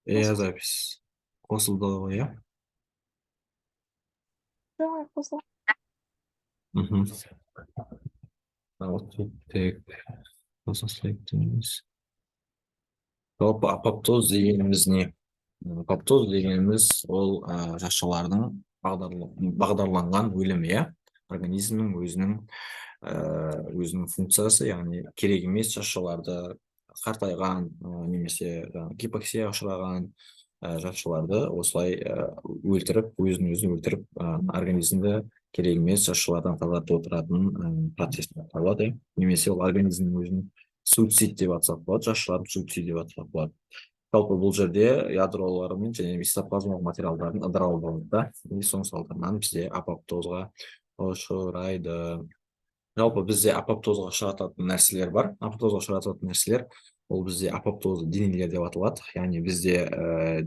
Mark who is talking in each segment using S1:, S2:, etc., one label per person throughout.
S1: Запись қосылды ғой, иә?
S2: Давай, после.
S1: Мгм. Вот тут тек жалпы апоптоз дегеніміз не? Апоптоз дегеніміз ол жасушалардың бағдарланған өлімі, иә? Организмнің өзінің функциясы, яғни керек емес жасушаларды қартайған немесе гипоксияға ұшыраған жасушаларды осылай өлтіріп, өзін өлтіріп, организмді керек емес жасушалардан тазартып отыратын процесс болып табылады, немесе ол организмнің өзін суицид деп атасақ болады, жасушаларын суицид деп атасақ болады. Жалпы бұл жерде ядролармен және гистоплазмалық материалдардың ыдырауы болады да, и соның салдарынан бізде апоптозға ұшырайды. Жалпы бізде апоптозға ұшырататын нәрселер бар. Апоптозға ұшырататын нәрселер ол бізде апоптозды денелер деп аталады. Яғни бізде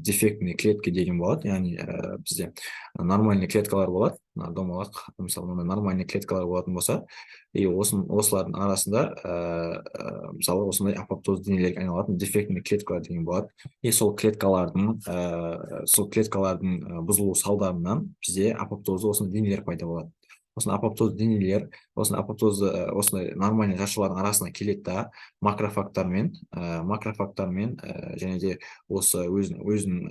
S1: дефектный клетка деген болады. Яғни бізде нормальный клеткалар болады. Домалақ, мысалы, нормальный клеткалар болатын болса, и осылардың арасында мысалы осындай апоптоз денелерге айналатын дефектный клеткалар деген болады. И сол клеткалардың бұзылу салдарынан бізде апоптозды осындай денелер пайда болады. Осындай апоптоз денелер, осындай нормальный жасушалардың арасына келеді да, макрофагтармен және де осы өзін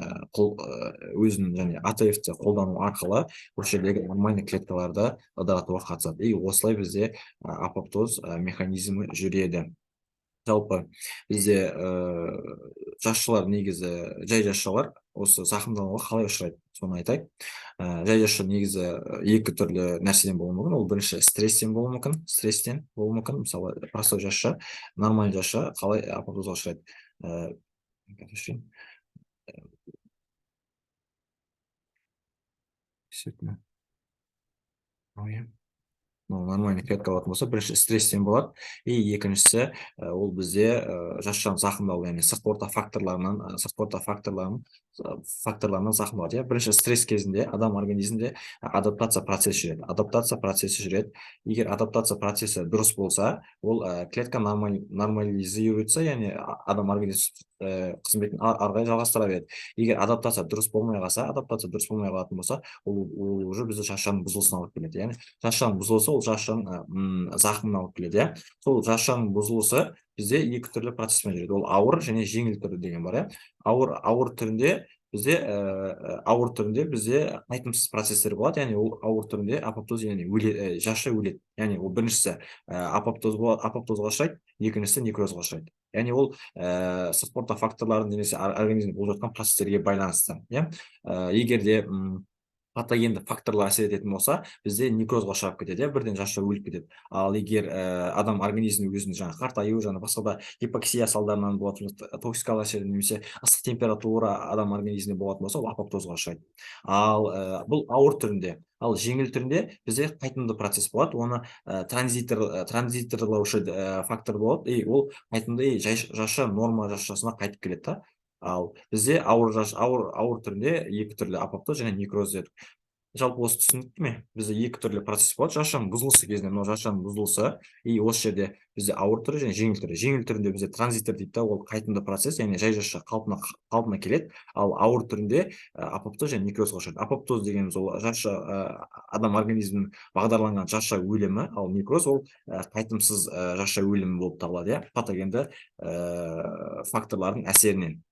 S1: және АТФ-ті қолдану арқылы осы жердегі нормальный клеткаларды ыдыратуға қатысады. И осылай бізде апоптоз механизмі жүреді. Жалпы бізде жасушалар негізі, жай жасушалар осы зақымдануға қалай ұшырайды, соны айтайық. Жай жасуша негізі екі түрлі нәрседен болуы мүмкін. Ол бірінші стресстен болуы мүмкін. Мысалы, простой жасуша, нормальный жасуша қалай апоптозға ұшырайды. Нормальный клетка болатын болса, бірінші стресстен болады, и екіншісі ол бізде жасушаның зақымдалуы, яғни сыртқы орта факторларынан зақымдалады. Бірінші стресс кезінде адам организмде адаптация процесі жүреді. Егер адаптация процесі дұрыс болса, ол клетка нормализируется, яғни адам организм қызметін ары қарай жалғастыра береді. Егер адаптация дұрыс болмай қалатын болса, ол уже бізді жасушаның бұзылысына алып келеді. Яғни жасушаның бұзылысы ол жасушаның зақымына алып келеді, иә. Сол жасушаның бұзылысы бізде екі түрлі процеспен жүреді. Ол ауыр және жеңіл түрі деген бар, иә. Ауыр түрінде бізде қайтымсыз процестер болады, яғни ол ауыр түрінде апоптоз, яғни жасуша өледі. Яғни ол біріншісі апоптозға ұшырайды, екіншісі некрозға ұшырайды. Яғни ол сыртқы орта факторлардың немесе организмде болып жатқан процестерге байланысты, иә. Егер де патогенді факторлар әсер ететін болса, бізде некрозға ұшырап кетеді, бірден жасуша өліп кетеді. Ал егер адам организмі өзінің қартаю, басқа да гипоксия салдарынан болатын токсикалық әсер немесе ыстық температура адам организмінде болатын болса, ол апоптозға ұшырайды. Ал бұл ауыр түрінде. Ал жеңіл түрінде бізде қайтымды процесс болады, оны транзиторлаушы фактор болады, и ол қайтымды жасуша норма жасушасына қайтып келеді да. Ал бізде ауыр түрінде екі түрлі апоптоз және некроз дедік. Жалпы осы түсінікті ме? Бізде екі түрлі процесс болады. Жасушаның бұзылысы кезінде, мынау жасушаның бұзылысы, и осы жерде бізде ауыр түрі және жеңіл түрі. Жеңіл түрінде бізде транзитор дейді да, ол қайтымды процесс, яғни жай жасуша қалпына келеді. Ал ауыр түрінде апоптоз және некрозға ұшырайды. Апоптоз дегеніміз ол адам организмінің бағдарланған жасуша өлімі, ал некроз ол қайтымсыз жасуша өлімі болып табылады, иә, патогенді факторлардың әсерінен.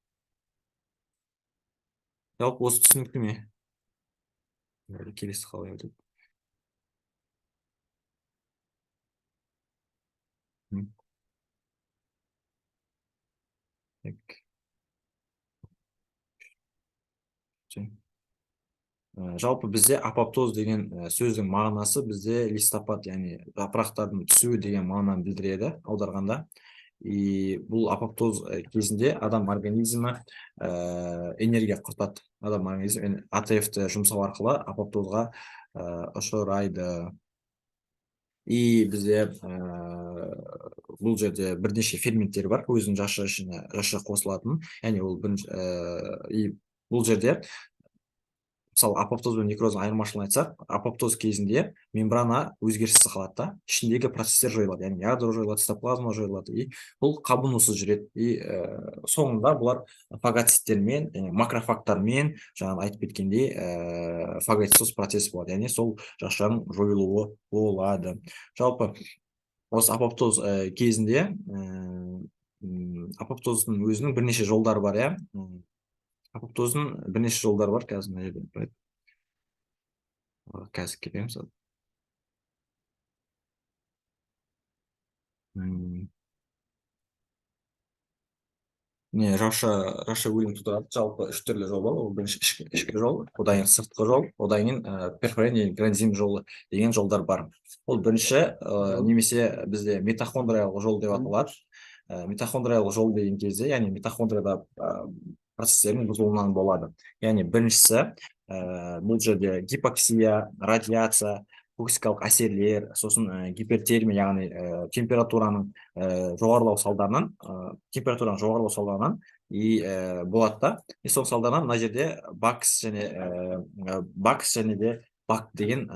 S1: Жалпы осы түсінікті ме? Келесі қалай өтеді? Жалпы бізде апоптоз деген сөздің мағынасы бізде листопад, яғни жапырақтардың түсуі деген мағынаны білдіреді аударғанда. И бұл апоптоз кезінде адам организмі энергия құртады. Адам организмі АТФ-ті жұмсау арқылы апоптозға ұшырайды. И бізде бұл жерде бірнеше ферменттер бар, өзінің жасуша қосылатын, яғни ол бұл жерде мысалы апоптоз бен некроздың айырмашылығын айтсақ, апоптоз кезінде мембрана өзгеріссіз қалады да, ішіндегі процестер жойылады, яғни ядро жойылады, цитоплазма жойылады, и бұл қабынусыз жүреді. И соңында бұлар фагоциттермен, макрофагтармен, жаңағы айтып кеткендей, фагоцитоз процесі болады, яғни сол жасушаның жойылуы болады. Жалпы осы апоптоз кезінде апоптоздың өзінің бірнеше жолдары бар, иә. Апоптоздың бірнеше жолдары бар, қазір мына жерде қазір келеміз. Не, раша өлім тудырады. Жалпы үш түрлі жол бар. Ол бірінші ішкі жол, одан кейін сыртқы жол, одан кейін перфорейный гранзим жолы деген жолдар бар. Ол бірінші немесе бізде митохондриялық жол деп аталады. Митохондриялық жол деген кезде, яғни митохондрияда процестердің бұзылуынан болады. Яғни біріншісі бұл жерде гипоксия, радиация, токсикалық әсерлер, сосын гипертермия, яғни температураның жоғарылау салдарынан, и болады да. И сол салдарынан мына жерде бакс және де бак деген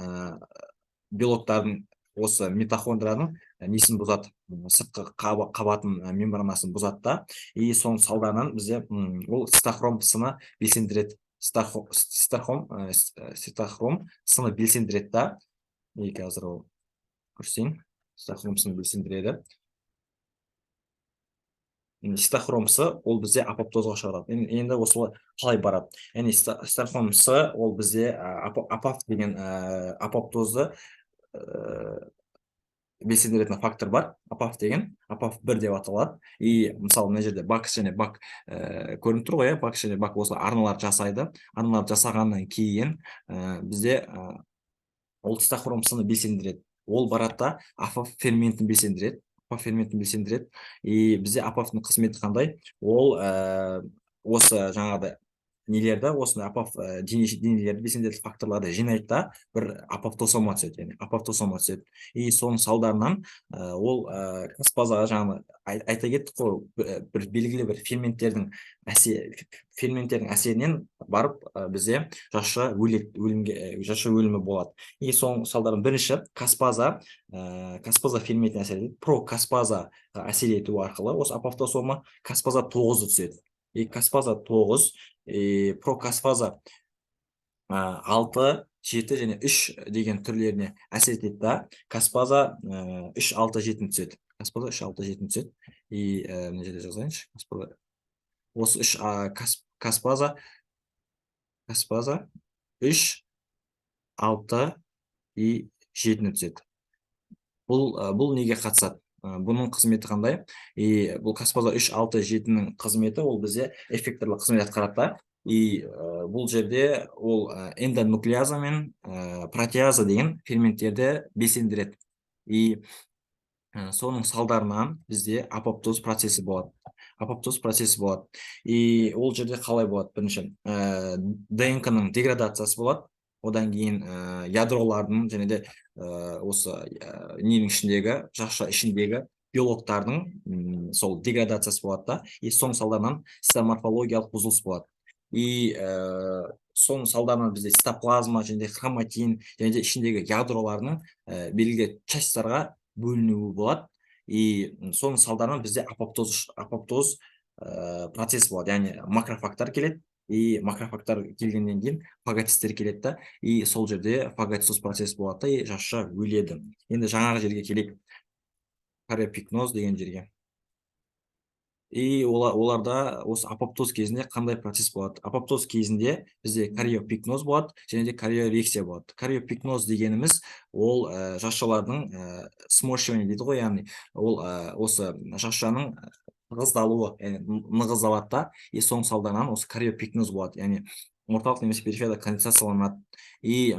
S1: белоктардың осы митохондрияның несін бұзады, сыртқы қабатын мембранасын бұзады да. И соның салдарынан бізде ол цитохром сыны белсендіреді. Цитохром сыны белсендіреді да. И қазір ол көрсетейін. Цитохромсын белсендіреді. Цитохромсы ол бізде апоптозға шығарады. Енді осы қалай барады? Яғни цитохромсы ол бізде апоф деген апоптозды белсендіретін фактор бар. Апоф деген, апоф 1 деп аталады. И мысалы мына жерде бакс және бак көрініп тұр ғой, бакс және бак осы арналар жасайды. Арналар жасағаннан кейін бізде ол цитохромсыны белсендіреді. Ол барады да апоф ферментін белсендіреді. И бізде апофтың қызметі қандай? Ол осы жаңағыдай нелерді, осындай апоф денелерді белсендіретін факторларды жинайды да, бір апоптосома түседі, яғни апоптосома түседі. И соның салдарынан ол каспазаға жаңағы айта кеттік қой, бір белгілі бір ферменттердің әсерінен барып бізде жасуша өлімі болады. И соның салдарынан бірінші каспаза ферментіне әсер етеді. Прокаспаза әсер ету арқылы осы апоптосома каспаза 9 түседі. И каспаза 9, прокаспаза 6, 7 және 3 деген түрлеріне әсер етеді да, каспаза 3, 6, 7 түседі. Каспаза 3, 6, 7 түседі. И мына жерде жазайыншы. Осы 3 каспаза 3, 6 и 7 түседі. Бұл неге қатысады? Бұның қызметі қандай? И бұл каспаза 3, 6, 7-нің қызметі ол бізде эффекторлық қызмет атқарады. И бұл жерде ол эндонуклеаза мен протеаза деген ферменттерді белсендіреді. И соның салдарынан бізде апоптоз процесі болады. И ол жерде қалай болады? Бірінші ДНК-ның деградациясы болады. Одан кейін ядролардың және де осы ненің ішіндегі, жасуша ішіндегі белоктардың сол деградациясы болады да. И соның салдарынан цитоморфологиялық бұзылыс болады. И соның салдарынан бізде цитоплазма және де хроматин және де ішіндегі ядроларының белгілі частьтарға бөлінуі болады. И соның салдарынан бізде апоптоз процесі болады. Яғни макрофагтар келеді. И макрофагтар келгеннен кейін фагоцистер келеді да. И сол жерде фагоцитоз процесі болады и жасуша өледі. Енді жаңағы жерге келейік. Кариопикноз деген жерге. И оларда осы апоптоз кезінде қандай процесс болады? Апоптоз кезінде бізде кариопикноз болады, және де кариорексия болады. Кариопикноз дегеніміз ол жасушалардың сморщивание дейді ғой, яғни ол осы жасушаның нығыздалуы, яғни нығыздалады да, и соның салдарынан осы кариопикноз болады, яғни орталық немесе периферияда конденсацияланады. И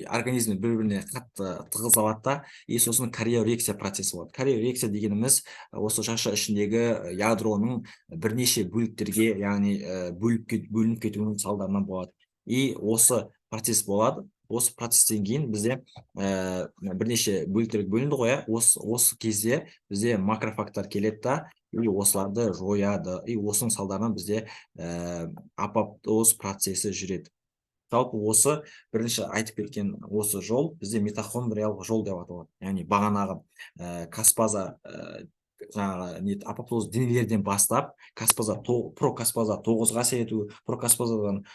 S1: организм бір-біріне қатты тығыздалады да, и сосын кариорексия процесі болады. Кариорексия дегеніміз осы жасуша ішіндегі ядроның бірнеше бөліктерге, яғни бөлініп кетуінің салдарынан болады. И осы процесс болады. осы процесстен кейін бізде бірнеше бөліктерге бөлінді ғой, осы кезде бізде макрофактор келеді да, и осыларды жояды, и осының салдарынан бізде апоптоз процесі жүреді. Жалпы осы бірінші айтып кеткен осы жол бізде митохондриялық жол деп аталады. Яғни бағанағы каспаза жаңағы апоптоз денелерден бастап прокаспаза 9-ға әсер етуі, прокаспазадан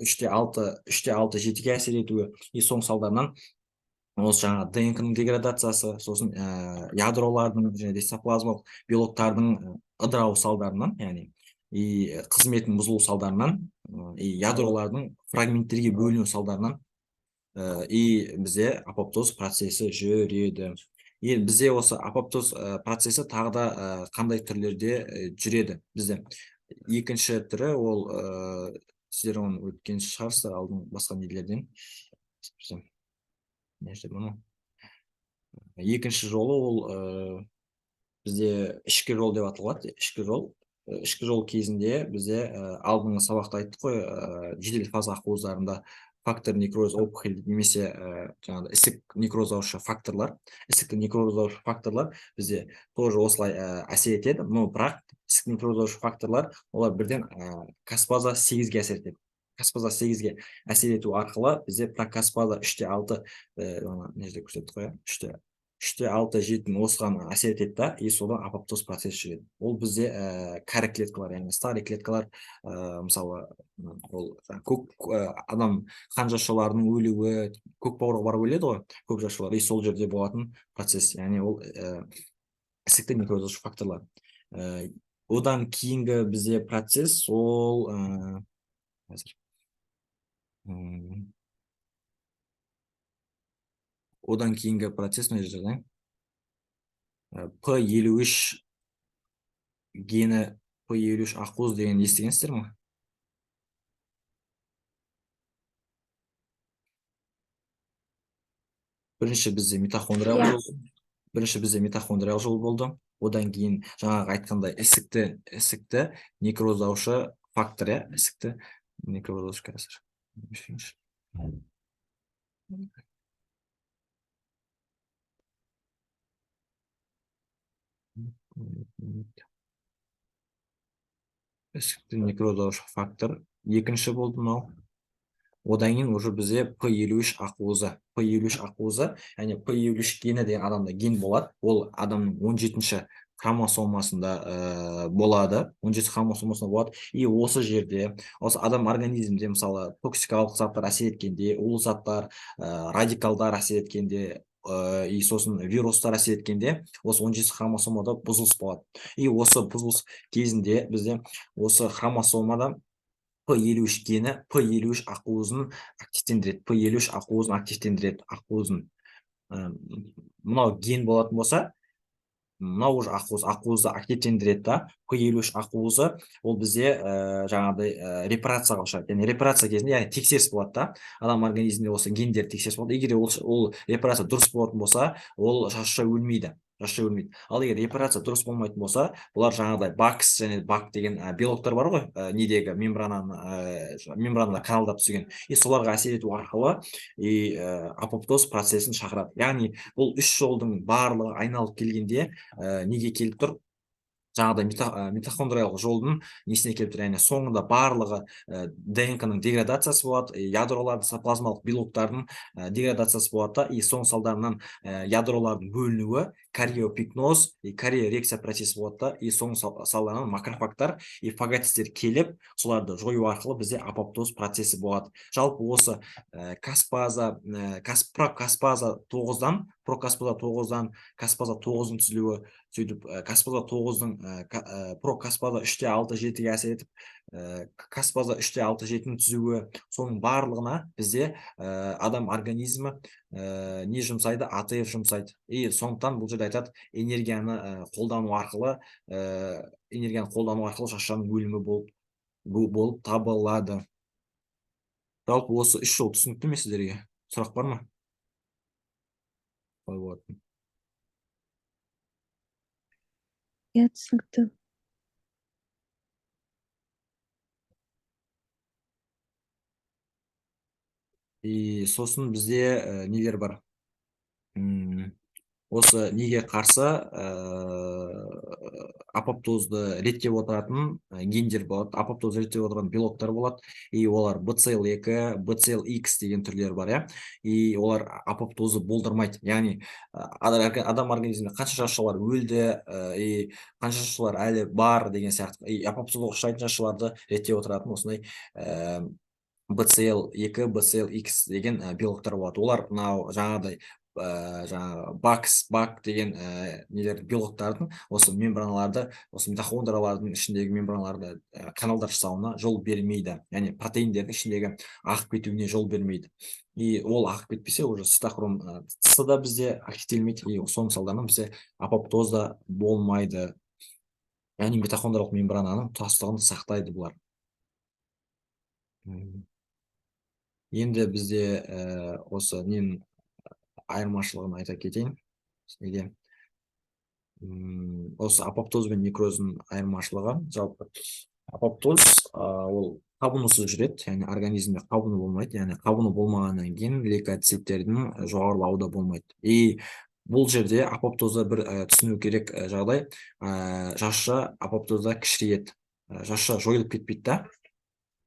S1: 3-6 жетіге әсер етуі, и соның салдарынан осы жаңағы ДНК-ның деградациясы, сосын ядролардың және цитоплазмалық белоктардың ыдырауы салдарынан, яғни и қызметін бұзылу салдарынан, и ядролардың фрагменттерге бөліну салдарынан и бізде апоптоз процесі жүреді. Енді бізде осы апоптоз процесі тағы да қандай түрлерде жүреді бізде. Екінші түрі ол сіздер оны өткен шығарсыздар алдың басқа нелерден. Екінші жолы ол бізде ішкі жол деп аталады. Ішкі жол кезінде бізде алдыңғы сабақта айттық қой, жедел фаза ақуыздарында фактор некроз опухоль немесе жаңағы ісік некроздаушы факторлар, ісікті некроздаушы факторлар бізде тоже осылай әсер етеді, но бірақ ісік некроздаушы факторлар олар бірден каспаза 8-ге әсер етеді. Каспаза 8-ге әсер ету арқылы бізде прокаспаза 3-6 не жерде көрсеттік қой, 3-6-7 осыған әсер етеді да, и содан апоптоз процесі жүреді. Ол бізде кәрі клеткалар, яғни старый клеткалар, мысалы ол адам қан жасушаларының өлуі, көк бауырға барып өледі ғой, көп жасушалар, и сол жерде болатын процесс, яғни ол ісікті некроздаушы факторлар. Одан кейінгі бізде процесс ол одан кейінгі процесс мына жерде P53 гені, P53 ақуыз деген естігенсіздер ме? Бірінші бізде митохондриялық жол болды. Одан кейін жаңағы айтқандай ісікті некроздаушы фактор, ісікті некроздаушы қазір. Ісікті некроздаушы фактор екінші болды мынау. Одан кейін уже бізде P53 ақуызы, яғни P53 гені деген адамда ген болады. Ол адамның 17-ші хромосомасында болады. 17 хромосомасында болады. И осы жерде, осы адам организмде, мысалы, токсикалық заттар әсер еткенде, улы заттар, радикалдар әсер еткенде, и сосын вирустар әсер еткенде, осы 17 хромосомада бұзылыс болады. И осы бұзылыс кезінде бізде осы хромосомада P53 гені P53 ақуызын активтендіреді. Мынау ген болатын болса, мынау уже ақуызды активтендіреді да. P53 ақуызы ол бізде жаңағыдай репарацияға ұшырайды. Яғни репарация кезінде, яғни тексеріс болады да. Адам организмінде осы гендер тексеріс болады. Егер ол репарация дұрыс болатын болса, ол жасуша өлмейді. Ал егер репарация дұрыс болмайтын болса, олар жаңағыдай бакс және бак деген белоктар бар ғой, недегі мембранада каналдап түзген, и соларға әсер ету арқылы апоптоз процесін шақырады. Яғни бұл үш жолдың барлығы айналып келгенде неге келіп тұр? Жаңағыдай митохондриялық жолдың несіне келіп тұр, яғни соңында барлығы ДНК-ның деградациясы болады, ядролардың цитоплазмалық белоктардың деградациясы болады, и соның салдарынан ядролардың бөлінуі, кариопикноз, кариорекция процесі болады, и соның салдарынан макрофагтар и фагоцистер келіп, соларды жою арқылы бізде апоптоз процесі болады. Жалпы осы прокаспаза 9-дан каспаза 9-ның түзілуі, сөйтіп каспаза 9-ның прокаспаза 3-6-7-ге әсер етіп, каспаза 3-6-7-ның түзуі, соның барлығына бізде адам организмі не жұмсайды? АТФ жұмсайды. И сондықтан бұл жерде айтады, энергияны қолдану арқылы шашаның өлімі болып табылады. Жалпы осы үш жол түсінікті ме сіздерге? Сұрақ бар ма?
S2: Иә, түсінікті.
S1: Сосын бізде нелер бар? Осы неге қарсы апоптозды реттеп отыратын гендер болады, апоптозды реттеп отырған белоктар болады, и олар BCL2, BCLX деген түрлері бар, иә. И олар апоптозы болдырмайды, яғни адам организмінде қанша жасушалар өлді, и қанша жасушалар әлі бар деген сияқты, и апоптозға ұшырайтын жасушаларды реттеп отыратын осындай BCL2, BCLX деген белоктар болады. Олар мынау жаңағыдай жаңағы бак деген нелер белоктардың осы мембраналарды, осы митохондриялардың ішіндегі мембраналарды каналдар жасауына жол бермейді, яғни протеиндердің ішіндегі ағып кетуіне жол бермейді. И ол ағып кетпесе, уже цитохром С да бізде активделмейді, и соның салдарынан бізде апоптоз да болмайды. Яғни митохондриялық мембрананың тұтастығын сақтайды бұлар. Енді бізде осы ненің айырмашылығын айта кетейін. Осы апоптоз бен некроздың айырмашылығы, жалпы апоптоз ол қабынусыз жүреді, яғни организмде қабыну болмайды, яғни қабыну болмағаннан кейін лейкоциттердің жоғарылауы да болмайды. И бұл жерде апоптозда бір түсіну керек жағдай, жасуша апоптозда кішірейеді, жасуша жойылып кетпейді да,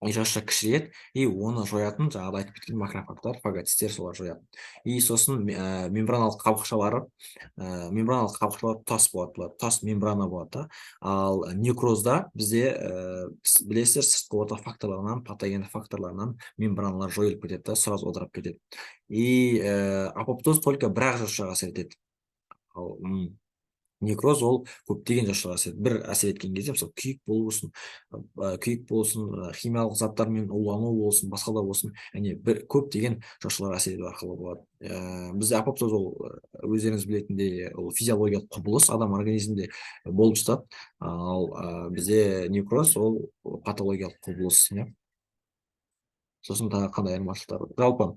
S1: жасуша кішірейеді, и оны жоятын, жаңағыда айтып кеткен макрофагтар, фагоциттер солар жояды. И сосын мембраналық қабықшалары тұтас болады, тұтас мембрана болады да. Ал некрозда бізде білесіздер, сыртқы орта факторларынан, патогенді факторларынан мембраналар жойылып кетеді да, сразу ыдырап кетеді. И апоптоз только бір-ақ жасушаға әсер етеді. Ал некроз ол көптеген жасушаға әсер етеді. Бір әсер еткен кезде, мысалы, күйік болсын, химиялық заттармен улану болсын, басқа да болсын, яғни көптеген жасушаларға әсер ету арқылы болады. Бізде апоптоз ол өздеріңіз білетіндей, ол физиологиялық құбылыс, адам организмінде болып жатады. Ал бізде некроз ол патологиялық құбылыс, иә. Сосын тағы қандай айырмашылықтар бар? Жалпы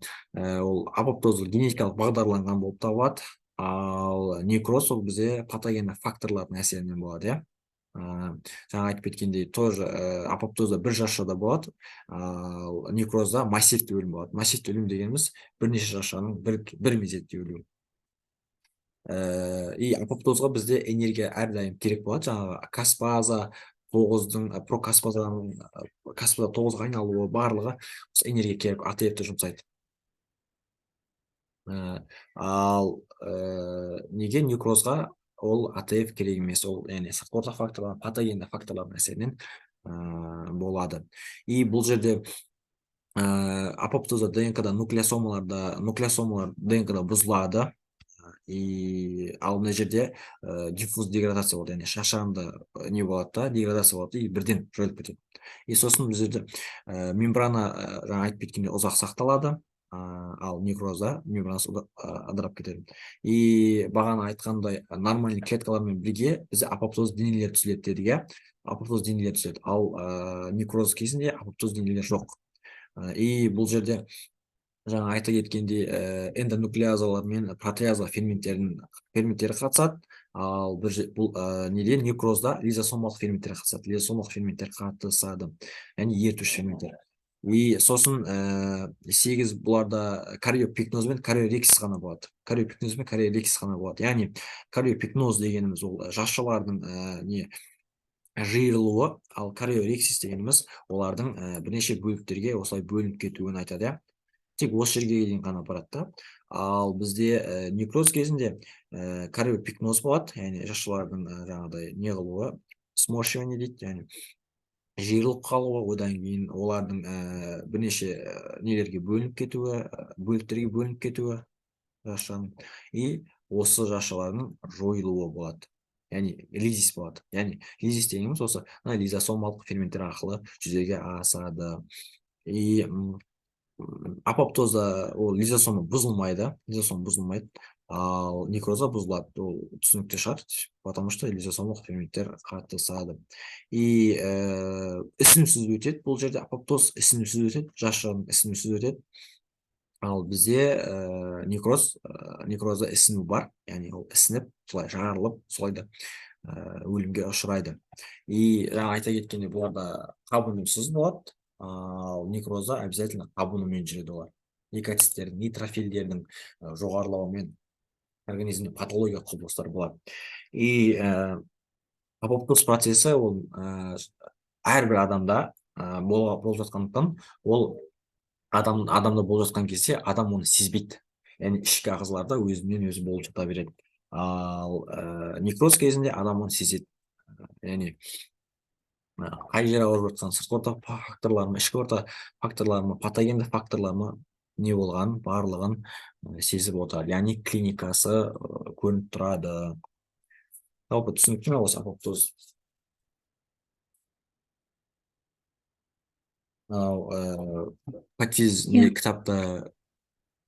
S1: ол апоптоз генетикалық бағдарланған болып табылады. Ал некроз ол бізде патогенді факторлардың әсерінен болады, иә. Жаңа айтып кеткендей, тоже апоптозда бір жасушада болады, ал некрозда массивті өлім болады. Массивті өлім дегеніміз бірнеше жасушаның бір мезетте өлуі. И апоптозға бізде энергия әрдайым керек болады, жаңағы каспаза 9-ның, прокаспазаның каспаза 9-ға айналуы, барлығы энергия керек, АТФ-ті жұмсайды. Ал неге некрозға ол АТФ керек емес, ол яғни сыртқы орта факторлар, патогенді факторлардың әсерінен болады. И бұл жерде апоптозда ДНК-да нуклеосомалар ДНК-да бұзылады. Ал мына жерде диффуз деградация болады, яғни шашаранды не болады да, деградация болады, и бірден жойылып кетеді. И сосын бұл жерде мембрана, жаңа айтып кеткендей, ұзақ сақталады, ал некрозда мембранасы ыдырап кетеді. И бағана айтқандай, нормальный клеткалармен бірге бізде апоптоз денелер түзіледі дедік, иә. Апоптоз денелер түзіледі, ал некроз кезінде апоптоз денелер жоқ. И бұл жерде жаңа айта кеткендей, эндонуклеазалар мен протеаза ферменттері қатысады, ал бұл неде некрозда лизосомалық ферменттер қатысады. Лизосомалық ферменттер қатысады, яғни ертуші ферменттер. И сосын 8 бұларда кариопикноз бен кариорексис ғана болады. Кариопикноз бен кариорексис ғана болады. Яғни кариопикноз дегеніміз ол жасушалардың жиырылуы, ал кариорексис дегеніміз олардың бірнеше бөліктерге осылай бөлініп кетуін айтады, иә. Тек осы жерге дейін ғана барады да. Ал бізде некроз кезінде кариопикноз болады, яғни жасушалардың жаңағыдай не қылуы, сморщивание дейді, яғни жиырылып қалуы, одан кейін олардың бірнеше нелерге бөлініп кетуі, бөліктерге бөлініп кетуі жасушаның, и осы жасушалардың жойылуы болады. Яғни лизис болады. Яғни лизис дегеніміз осы лизосомалық ферменттер арқылы жүзеге асады. И апоптозда ол лизосома бұзылмайды, ал некроза бұзылады. Ол түсінікті шығар, потому что лизосомалық ферменттер қатысады. И ісінусіз өтеді, бұл жерде апоптоз ісінусіз өтеді, жасушаның ісінусіз өтеді. Ал бізде некрозда ісіну бар, яғни ол ісініп, солай жарылып, солай да өлімге ұшырайды. И жаңа айта кеткенде, бұларда қабынусыз болады, ал некрозда обязательно қабынумен жүреді олар. лейкоциттердің нейтрофильдердің жоғарылауымен организмде патологиялық құбылыстар болады. И апоптоз процесі ол әрбір адамда болып жатқандықтан, ол адамда болып жатқан кезде адам оны сезбейді. Яғни ішкі ағзаларда өзінен өзі болып жата береді. Ал некроз кезінде адам оны сезеді. Яғни қай жер ауырып жатқан, сыртқы орта факторлар ма, ішкі орта факторлар ма, патогенді факторлар ма не болғанын барлығын сезіп отырады. Яғни клиникасы көрініп тұрады. Жалпы түсінікті ме осы апоптоз? Патиз не кітапта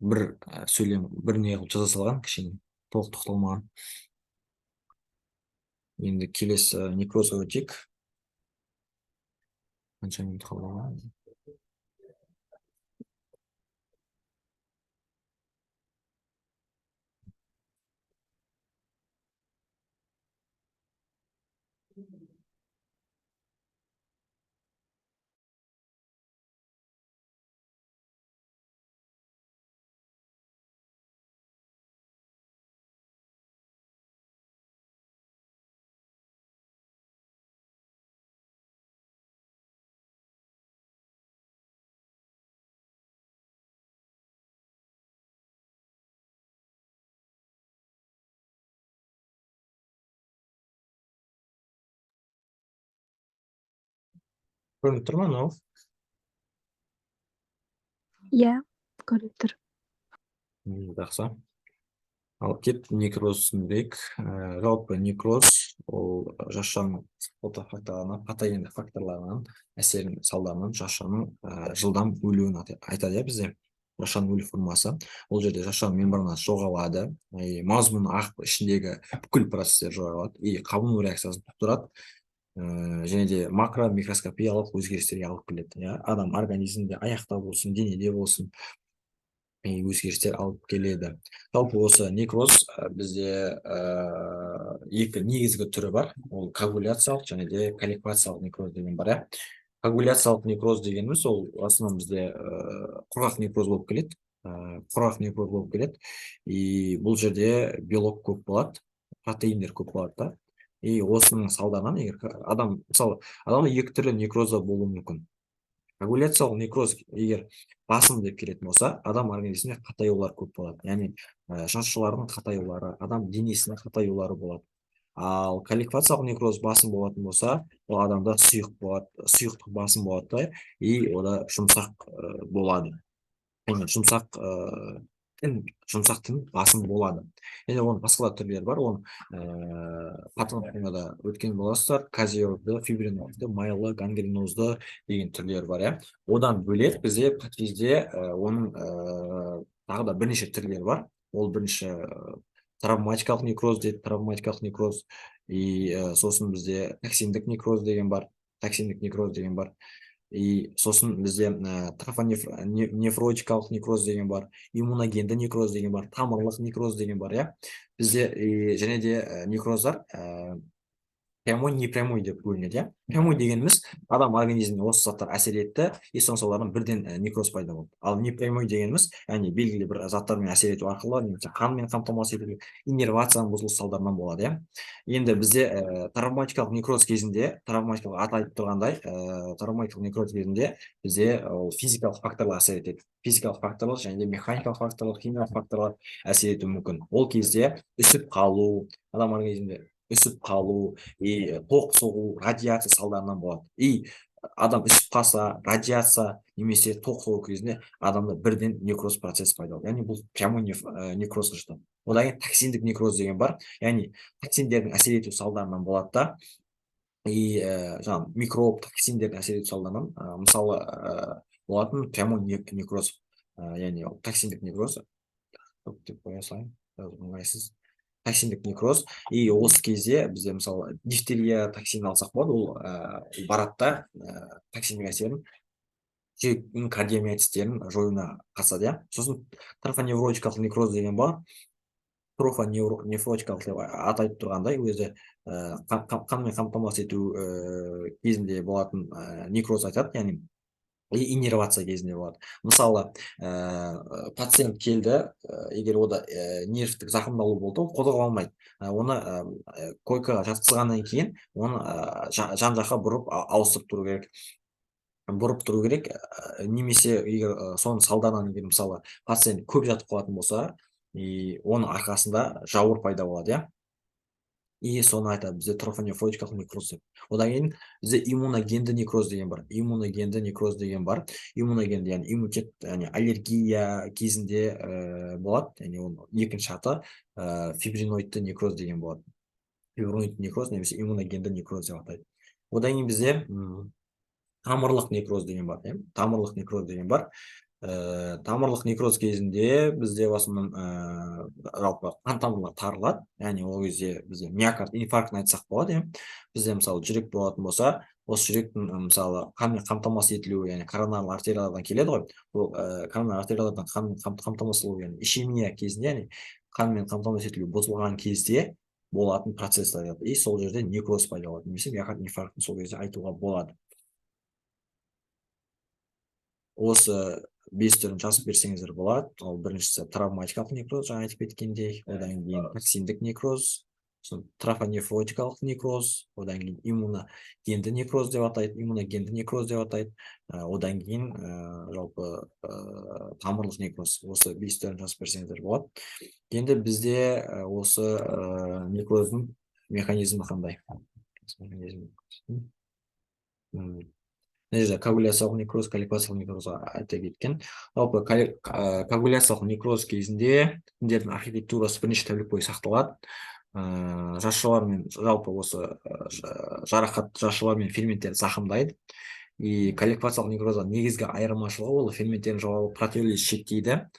S1: бір сөйлем, бір не қылып жаза салған, кішкене толық тоқталмаған. Енді келесі некрозға өтейік. Қанша минут қалған? Көрініп тұр ма мынау?
S2: Иә, көрініп тұр.
S1: Жақсы. Ал кеп некроз түсіндірейік. Жалпы некроз ол жасушаның факторларына, патогенді факторларынан әсерінің салдарынан жасушаның жылдам өлуін айтады бізде. Жасушаның өлу формасы. Ол жерде жасушаның мембранасы жоғалады, мазмұны ағып ішіндегі бүкіл процестер жоғалады и қабыну реакциясын тудырады. Және де макро микроскопиялық өзгерістерге алып келеді. Адам организмде, аяқта болсын, денеде болсын, өзгерістер алып келеді. Жалпы осы некроз бізде екі негізгі түрі бар. Ол коагуляциялық және де колликвациялық некроз деген бар. Коагуляциялық некроз дегеніміз ол основном бізде құрғақ некроз болып келеді. Құрғақ некроз болып келеді. И бұл жерде белок көп болады, протеиндер көп болады да. И осының салдарынан адам, мысалы, адамда екі түрлі некроза болуы мүмкін. Коагуляциялық некроз егер басым деп келетін болса, адам организмінде қатаюлар көп болады. Яғни жасушалардың қатаюлары, адам денесінің қатаюлары болады. Ал колликвациялық некроз басым болатын болса, ол адамда сұйық болады, сұйықтық басым болады и ода жұмсақ болады. Жұмсақ тін басым болады. Енді оның басқа да түрлері бар. Оның патологияда өткен боласыздар, казиозды, фибринозды, майлы, гангренозды деген түрлері бар. Одан бөлек бізде патвизде оның тағы да бірнеше түрлері бар. Ол бірінші травматикалық некроз дейді, травматикалық некроз. И сосын бізде токсиндік некроз деген бар. Токсиндік некроз деген бар. И сосын бізде нефротикалық некроз деген бар, иммуногенді некроз деген бар, тамырлық некроз деген бар. Бізде және де некроздар прямой, непрямой деп бөлінеді. Прямой дегеніміз адам организміне осы заттар әсер етті, и соның салдарынан бірден некроз пайда болды. Ал непрямой дегеніміз, яғни белгілі бір заттармен әсер ету арқылы, немесе қанмен қамтамасыз ету, иннервацияның бұзылысы салдарынан болады. Енді бізде травматикалық некроз кезінде, травматикалық атайтып тұрғандай, травматикалық некроз кезінде бізде физикалық факторлар әсер етеді. Физикалық факторлар және де механикалық факторлар, химиялық факторлар әсер етуі мүмкін. Ол кезде үсіп қалу, адам организмінде үсіп қалу, тоқ соғу, радиация салдарынан болады. И адам үсіп қалса, радиация немесе тоқ соғу кезінде адамда бірден некроз процесі пайда болады. Яғни бұл прямой некрозға жатады. Одан кейін токсиндік некроз деген бар. Яғни токсиндердің әсер ету салдарынан болады да. И жаңағы микроб, токсиндердің әсер ету салдарынан мысалы болатын прямой некроз, яғни токсиндік некроз деп қоя салайын, ыңғайсыз. Токсиндік некроз, и осы кезде бізде мысалы дифтерия токсин алсақ болады, ол барады да токсиндік әсерін жүректің кардиомиоциттерін жоюына қатысады. Сосын трофоневротикалық некроз деген бар. Трофоневротикалық деп атайтып тұрғандай, өзі қанмен қамтамасыз ету кезінде болатын некроз айтады. Яғни иннервация кезінде болады. Мысалы, пациент келді, егер ода нервтік зақымдалу болды, ол қозғала алмайды. Оны койкаға жатқызғаннан кейін оны жан-жаққа бұрып ауыстырып тұру керек. Немесе егер соның салдарынан егер мысалы пациент көп жатып қалатын болса, оның арқасында жауыр пайда болады, иә. И соны айтады бізде трофонефроидикалық некроз деп. Одан кейін бізде иммуногенді некроз деген бар. Иммуногенді некроз деген бар. Иммуногенді, яғни иммунитет, яғни аллергия кезінде болады. Яғни оның екінші аты фибриноидты некроз деген болады. Фибриноидты некроз немесе иммуногенді некроз деп атайды. Одан кейін бізде тамырлық некроз деген бар. Тамырлық некроз деген бар. Тамырлық некроз кезінде бізде в основном жалпы қан тамырлар тарылады, яғни ол кезде бізде миокард инфарктін айтсақ болады. Бізде мысалы жүрек болатын болса, осы жүректің мысалы қанмен қамтамасыз етілуі, яғни коронарлы артериялардан келеді ғой. Бұл коронарлы артериялардан қанмен қамтамасыз етілуі, яғни ишемия кезінде, яғни қанмен қамтамасыз етілуі бұзылған кезде болатын процесстер. И сол жерде некроз пайда болады, немесе миокард инфарктін сол кезде айтуға болады. Осы 5 түрін жазып берсеңіздер болады. Ол біріншісі травматикалық некроз, жаңа айтып кеткендей, одан кейін токсиндік некроз, трофонефротикалық некроз, одан кейін иммуногенді некроз деп атайды, одан кейін жалпы тамырлық некроз. Осы 5 түрін жазып берсеңіздер болады. Енді бізде осы некроздың механизмі қандай? Мына жерде коагуляциялық некроз, калипациялық некрозға айта кеткен. Жалпы коагуляциялық некроз кезінде тіндердің архитектурасы бірнеше тәулік бойы сақталады. Жасушалар мен жалпы осы жарақат жасушалар мен ферменттерді зақымдайды. И калипациялық некрозға негізгі айырмашылығы ол ферменттердің жоғалу протеолиз шектейді.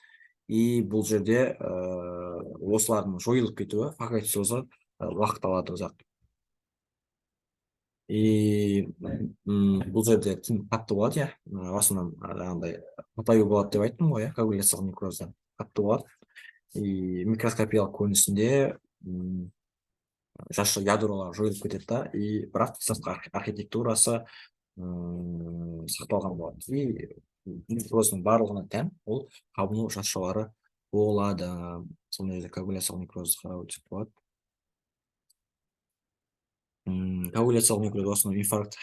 S1: И бұл жерде осылардың жойылып кетуі фагоцитозы уақыт алады ұзақ. И бұл жерде тін қатты болады, иә. В основном жаңағыдай қатаю болады деп айттым ғой, коагуляциялық некрозда қатты болады. И микроскопиялық көрінісінде жасуша ядролар жойылып кетеді да, и бірақ сыртқы архитектурасы сақталған болады. И некроздың барлығына тән ол қабыну жасушалары болады. Сондай жерде коагуляциялық некрозды қарап өтсек болады. Коагуляциялық некроз в основном инфаркт,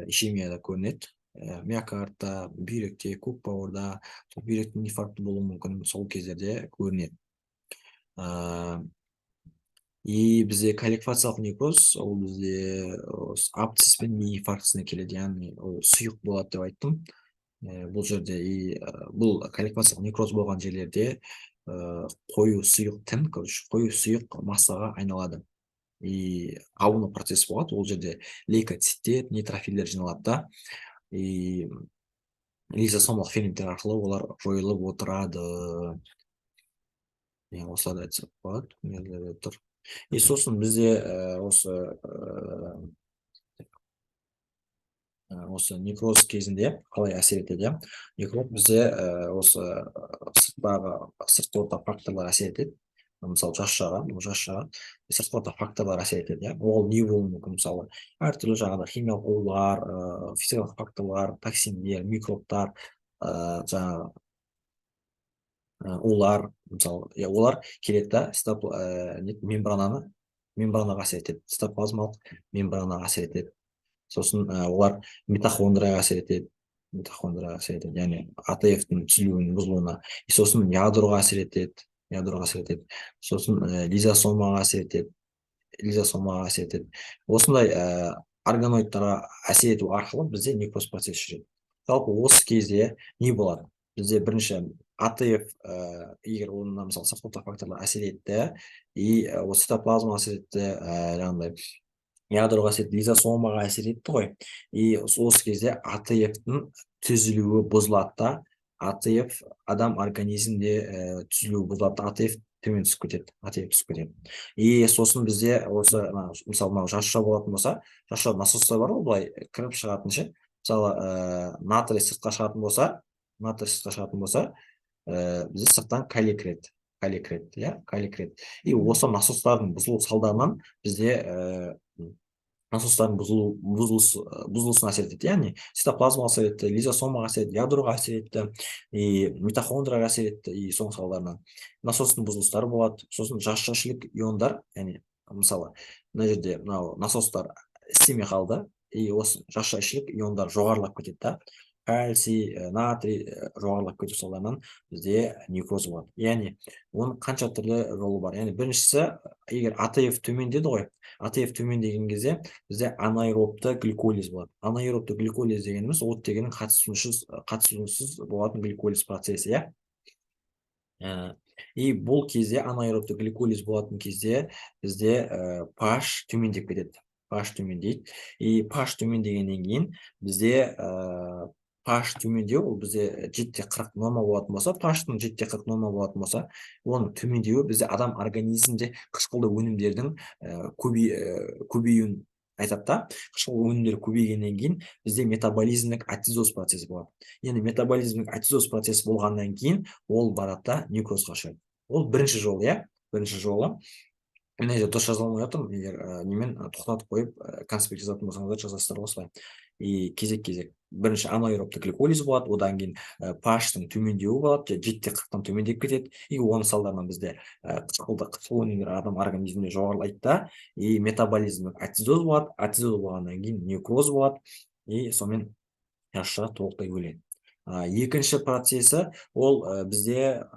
S1: ишемияда көрінеді. Миокардта, бүйректе, көк бауырда, бүйректің инфаркты болуы мүмкін, сол кездерде көрінеді. И бізде калифациялық некроз, ол бізде абсцесс пен ми инфарктісіне келеді, яғни ол сұйық болады деп айттым. Бұл жерде бұл калифациялық некроз болған жерлерде қою сұйық тін, қою сұйық массаға айналады. И қабыну процесі болады, ол жерде лейкоциттер, нейтрофилдер жиналады да, и лизосомалық ферменттер арқылы олар жойылып отырады. Осыларды айтсақ болады. И сосын бізде осы некроз кезінде қалай әсер етеді? Некроз бізде осы сыртқы орта факторлар әсер етеді. Мысалы жасушаға сыртқы орта факторлар әсер етеді. Ол не болуы мүмкін? Мысалы әртүрлі жаңағыдай химиялық улар, физикалық факторлар, токсиндер, микробтар, жаңағы улар, мысалы, олар келеді да, мембранаға әсер етеді, цитоплазмалық мембранаға әсер етеді. Сосын олар митохондрияға әсер етеді, яғни АТФ-тің түзілуінің бұзылуына. Сосын ядроға әсер етеді, сосын лизосомаға әсер етеді. Осындай органоидтарға әсер ету арқылы бізде некроз процесі жүреді. Жалпы осы кезде не болады? Бізде бірінші АТФ, егер онына мысалы сыртқы факторлар әсер етті, и осы цитоплазма әсер етті, жаңағыдай ядроға әсер етті, лизосомаға әсер етті ғой. И осы кезде АТФ-тің түзілуі бұзылады да, АТФ адам организмде түзілуі бұзылады, АТФ төмен түсіп кетеді. И сосын бізде осы мысалы жасуша болатын болса, жасуша насостар бар ғой, былай кіріп шығатын ше. Мысалы натрий сыртқа шығатын болса, бізде сырттан калий кіреді. И осы насостардың бұзылу салдарынан бізде насостардың бұзылысына әсер етеді, яғни цитоплазмаға әсер етті, лизосомаға әсер етті, ядроға әсер етті, и митохондрияға әсер етті, и соның салдарынан насостың бұзылыстары болады. Сосын жасуша ішілік иондар, яғни мысалы мына жерде мынау насостар істемей қалды, и осы жасуша ішілік иондар жоғарылап кетеді да, кальций, натрий жоғарылап кету салдарынан бізде некроз болады. Яғни оның қанша түрлі жолы бар. Яғни біріншісі, егер АТФ төмен деді ғой, АТФ төмен деген кезде бізде анаэробты гликолиз болады. Анаэробты гликолиз дегеніміз оттегінің қатысусыз болатын гликолиз процесі, иә. И бұл кезде анаэробты гликолиз болатын кезде бізде pH төмендеп кетеді. pH төмендейді. И pH төмендегеннен кейін бізде pH төмендеу, ол бізде 7-40 норма болатын болса, pH-тың 7-40 норма болатын болса, оның төмендеуі бізде адам организмде қышқылды өнімдердің көбеюін айтады да. Қышқыл өнімдері көбейгеннен кейін бізде метаболизмдік атизоз процесі болады. Енді метаболизмдік атизоз процесі болғаннан кейін ол барады да некрозға ұшырайды. Ол бірінші жол, иә, бірінші жолы. Мына жерде дұрыс жаза алмай отырмын, егер немен тоқтатып қойып конспект жазатын болсаңыздар жазасыздар осылай. И кезек-кезек бірінші анаэробты гликолиз болады, одан кейін pH-тың төмендеуі болады, 7-40-тан төмендеп кетеді, и оның салдарынан бізде қышқыл өнімдер адам организмінде жоғарылайды да, и метаболизмдік атизоз болады, атизоз болғаннан кейін некроз болады, и сонымен жасуша толықтай өледі. Екінші процесі ол бізде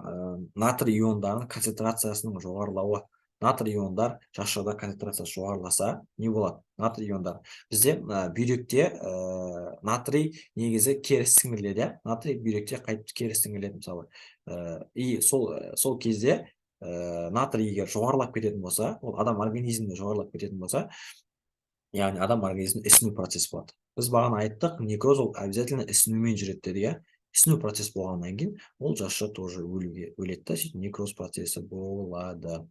S1: натрий иондарының концентрациясының жоғарылауы. Натрий иондар жасушада концентрациясы жоғарыласа не болады? Натрий иондар бізде бүйректе натрий негізі кері сіңіріледі, натрий бүйректе қайтып кері сіңіріледі мысалы. И сол кезде натрий егер жоғарылап кететін болса, ол адам организмінде жоғарылап кететін болса, яғни адам организмінде ісіну процесі болады. Біз бағана айттық, некроз ол обязательно ісінумен жүреді деді, иә. Ісіну процесі болғаннан кейін ол жасуша тоже өледі да, сөйтіп некроз процесі болады.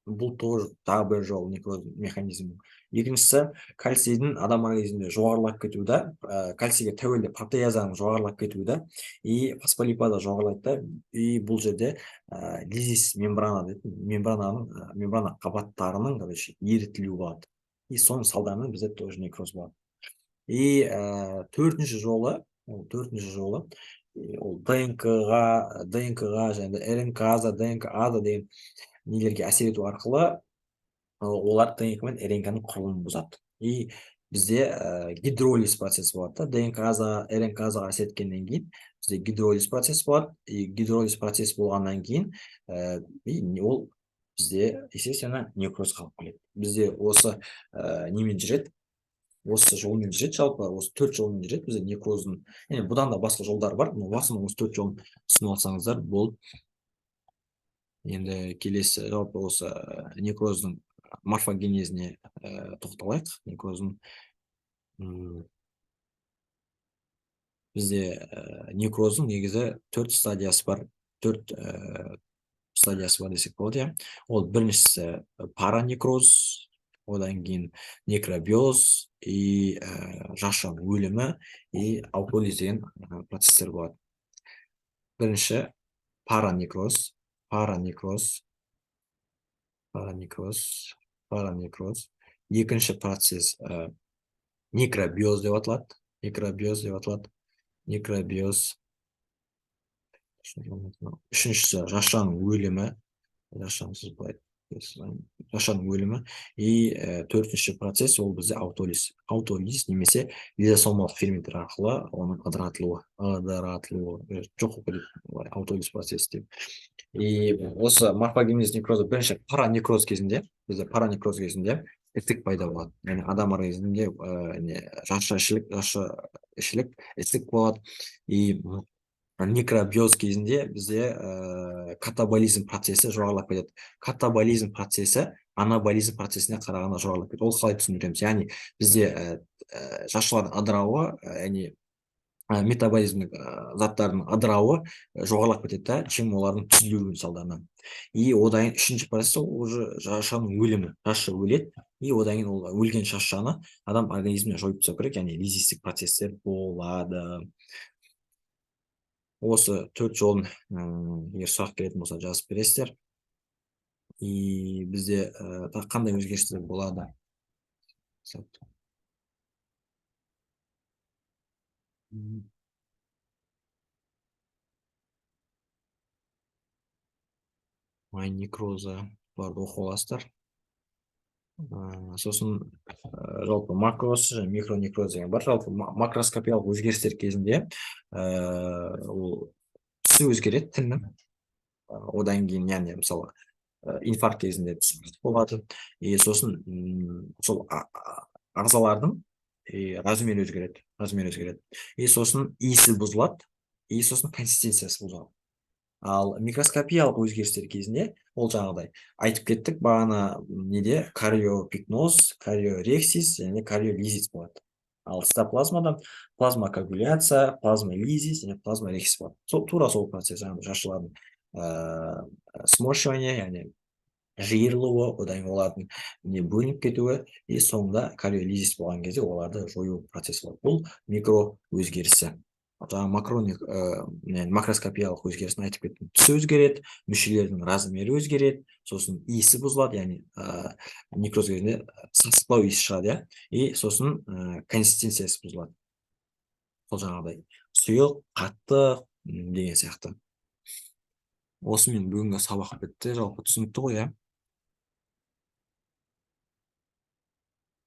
S1: Бұл тоже тағы бір жол некроз механизмі. Екіншісі, кальцийдің адам организмінде жоғарылап кетуі, кальцийге тәуелді протеазаның жоғарылап кетуі, и фосфолипада жоғарылайды да, и бұл жерде лизис мембрана қабаттарының ерітілуі болады. И соның салдарынан бізде тоже некроз болады. И төртінші жолы, ол ДНК-ға және РНК-за, ДНК-ада деген нелерге әсер ету арқылы олар ДНК мен РНК-ның құрылымын бұзады. И бізде гидролиз процесі болады да, ДНК-за, РНК-заға әсер еткеннен кейін бізде гидролиз процесі болады. И гидролиз процесі болғаннан кейін ол бізде, естественно, некроз қалып келеді. Бізде осы немен жүреді, осы жолмен жүреді, жалпы осы 4 жолмен жүреді бізде некроздың. Бұдан да басқа жолдар бар, но басында осы 4 жолын түсініп алсаңыздар болды. Енді келесі жалпы осы некроздың морфогенезіне тоқталайық. Некроздың бізде некроздың негізі 4 стадиясы бар. 4 стадиясы бар десек болады. Ол біріншісі паранекроз, одан кейін некробиоз, и жасушаның өлімі, и аутолиз деген процестер болады. Бірінші паранекроз. Екінші процесс некробиоз деп аталады. Үшіншісі жасушаның өлімі. И төртінші процесс ол бізде аутолиз. Аутолиз немесе лизосомалық ферменттер арқылы оның ыдыратылуы, жоқ болып кетеді аутолиз процесі деп. И осы морфогенез некрозы бірінші паранекроз кезінде, бізде паранекроз кезінде ісік пайда болады. Яғни адам организмінде жасуша ішілік ісік болады. И некробиоз кезінде бізде катаболизм процесі жоғарылап кетеді. Катаболизм процесі анаболизм процесіне қарағанда жоғарылап кетеді. Ол қалай түсіндіреміз? Яғни бізде жасушалардың ыдырауы, яғни метаболизмдік заттардың ыдырауы жоғарылап кетеді да, чем олардың түзілуінің салдарынан. И одан үшінші процесс уже жасушаның өлімі. Жасуша өледі, и одан кейін ол өлген жасушаны адам организміне жойып тастау керек, яғни лизистік процестер болады. Осы 4 жолын егер сұрақ келетін болса жазып бересіздер. И бізде қандай өзгерістер болады? май некроза бұларды оқып аласыздар. Сосын жалпы макроз және микронекроз деген бар. Жалпы макроскопиялық өзгерістер кезінде ол түсі өзгереді тіннің. Одан кейін яғни мысалы инфаркт кезінде түсі болады. И сосын сол ағзалардың размері өзгереді. И сосын иісі бұзылады. И сосын консистенциясы бұзылады. Ал микроскопиялық өзгерістер кезінде ол жаңағыдай айтып кеттік бағана неде кариопикноз, кариорексис және кариолизис болады. Ал цитоплазмада плазмокоагуляция, плазмолизис және плазморексис болады. Тура сол процесс, жаңағы жасушалардың сморщивание, яғни жиырылуы, одан кейін олардың бөлініп кетуі, и соңында кариолизис болған кезде оларды жою процесі болады. Бұл микро өзгерісі. Макроскопиялық өзгерісін айтып кеттім. Түсі өзгереді, мүшелердің размері өзгереді, сосын иісі бұзылады, яғни некроз кезінде сасықлау иісі шығады, и сосын консистенциясы бұзылады. Сол жаңағыдай сұйық, қатты деген сияқты. Осымен бүгінгі сабақ бітті, жалпы түсінікті ғой,